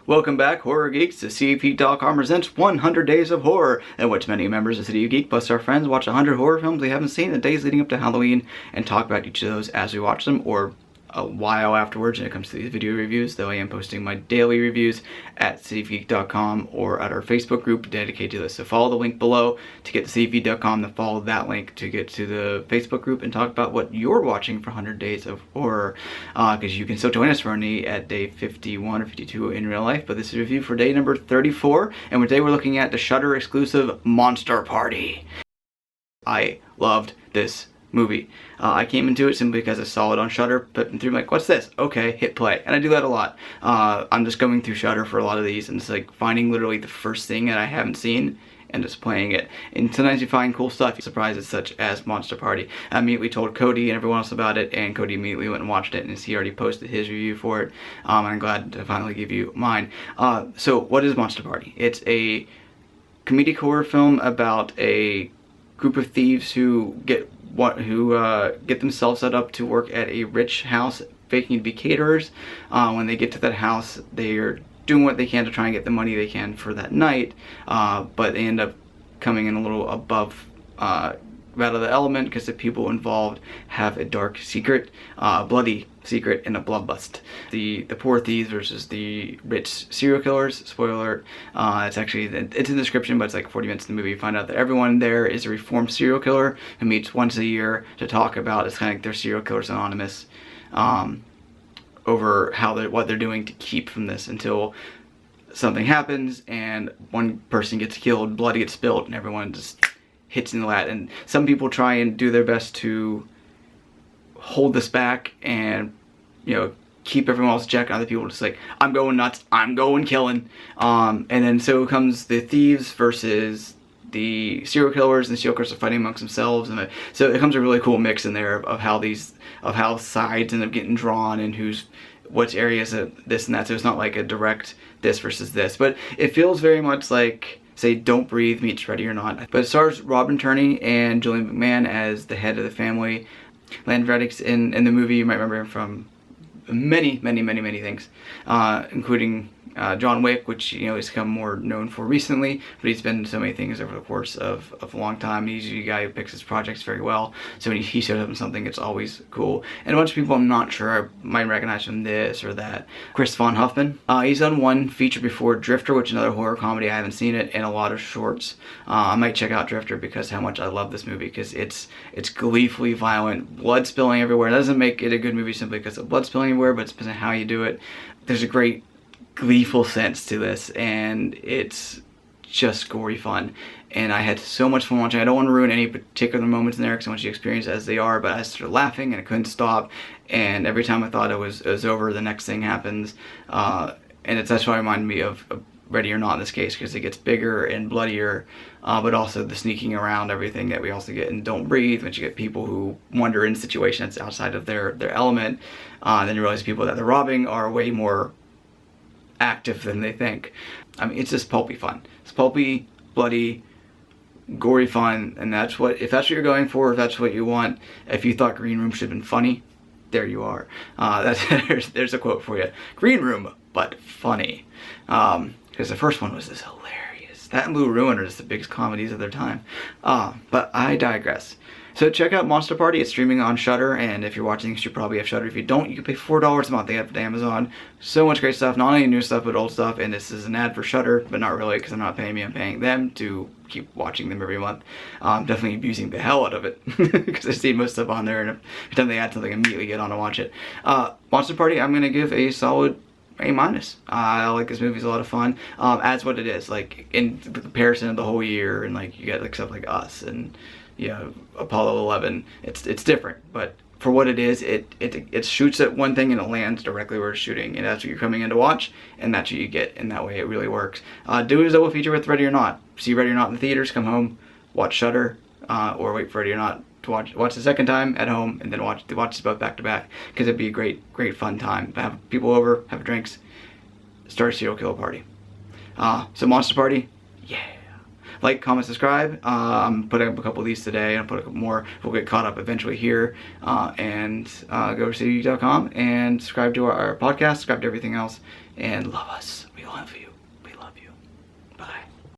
Welcome back, Horror Geeks, to CAP.com presents 100 Days of Horror, in which many members of City of Geek plus our friends watch 100 horror films they haven't seen in the days leading up to Halloween and talk about each of those as we watch them, or a while afterwards when it comes to these video reviews, though I am posting my daily reviews at cityofgeek.com or at our Facebook group dedicated to this. So follow the link below to get to cityofgeek.com, then follow that link to get to the Facebook group and talk about what you're watching for 100 Days of Horror, because you can still join us for only at day 51 or 52 in real life, but this is a review for day number 34, and today we're looking at the Shudder exclusive Monster Party. I loved this movie. I came into it simply because I saw it on Shudder, flipping through, like, what's this? Okay, hit play. And I do that a lot. I'm just going through Shudder for a lot of these, and it's like finding literally the first thing that I haven't seen and just playing it. And sometimes you find cool stuff, surprises such as Monster Party. I immediately told Cody and everyone else about it, and Cody immediately went and watched it, and he already posted his review for it. And I'm glad to finally give you mine. So what is Monster Party? It's a comedic horror film about a group of thieves who get themselves set up to work at a rich house faking to be caterers. When they get to that house, they are doing what they can to try and get the money they can for that night, but they end up coming in a little above out of the element because the people involved have a dark secret, a bloody secret, and a bloodlust. The poor thieves versus the rich serial killers. Spoiler alert. It's in the description, but it's like 40 minutes in the movie. You find out that everyone there is a reformed serial killer who meets once a year to talk about, it's kind of like their Serial Killers Anonymous, over what they're doing to keep from this until something happens and one person gets killed, blood gets spilled, and everyone just hits in the lat. And some people try and do their best to hold this back and, you know, keep everyone else check. Other people just like, I'm going nuts, I'm going killing. And then so comes the thieves versus the serial killers, and the serial killers are fighting amongst themselves, and so it comes a really cool mix in there of how sides end up getting drawn and which areas of this and that. So it's not like a direct this versus this, but it feels very much like, say, Don't Breathe meets Ready or Not. But it stars Robin Tunney and Julian McMahon as the head of the family. Land Reddick's in the movie. You might remember him from many things, including John Wick, which, you know, he's become more known for recently, but he's been in so many things over the course of a long time. He's a guy who picks his projects very well, so when he shows up in something, it's always cool. And a bunch of people I'm not sure might recognize from this or that. Chris Von Huffman, he's done one feature before, Drifter, which is another horror comedy. I haven't seen it, and a lot of shorts. I might check out Drifter because how much I love this movie, because it's gleefully violent, blood spilling everywhere. It doesn't make it a good movie simply because of blood spilling everywhere, but it's because of how you do it. There's a great gleeful sense to this, and it's just gory fun, and I had so much fun watching. I don't want to ruin any particular moments in there because I want you to experience it as they are, but I started laughing and I couldn't stop, and every time I thought it was over, the next thing happens, and that's why it reminded me of Ready or Not in this case, because it gets bigger and bloodier, but also the sneaking around everything that we also get in Don't Breathe, which you get people who wander in situations outside of their element, then you realize people that they're robbing are way more active than they think. I mean, it's just pulpy fun. It's pulpy, bloody, gory fun, and if that's what you're going for, if that's what you want. If you thought Green Room should have been funny, there you are. There's a quote for you. Green Room, but funny. Because the first one was just hilarious. That and Blue Ruin are just the biggest comedies of their time. But I digress. So check out Monster Party. It's streaming on Shudder, and if you're watching this, you probably have Shudder. If you don't, you can pay $4 a month. They have it on Amazon. So much great stuff, not only new stuff, but old stuff. And this is an ad for Shudder, but not really, because they're not paying me. I'm paying them to keep watching them every month. I'm definitely abusing the hell out of it, because I see most stuff on there, and every time they add something, I immediately get on to watch it. Monster Party, I'm going to give a solid A-. I like this movie. It's a lot of fun. As what it is, like, in comparison of the whole year, and like you get like stuff like Us and, you know, Apollo 11, it's different, but for what it is, it shoots at one thing and it lands directly where it's shooting, and that's what you're coming in to watch, and that's what you get, and that way it really works. Do it as a double feature with Ready or Not. See Ready or Not in the theaters, come home, watch Shudder, or wait for Ready or Not to watch the second time at home, and then watch this both back to back, because it'd be a great fun time. Have people over, have drinks, start a serial killer party. So Monster Party, yeah. Like, comment, subscribe. I'm putting up a couple of these today, and I'll put a couple more. We'll get caught up eventually here. And go to cityofgeek.com and subscribe to our podcast, subscribe to everything else, and love us. We love Bye.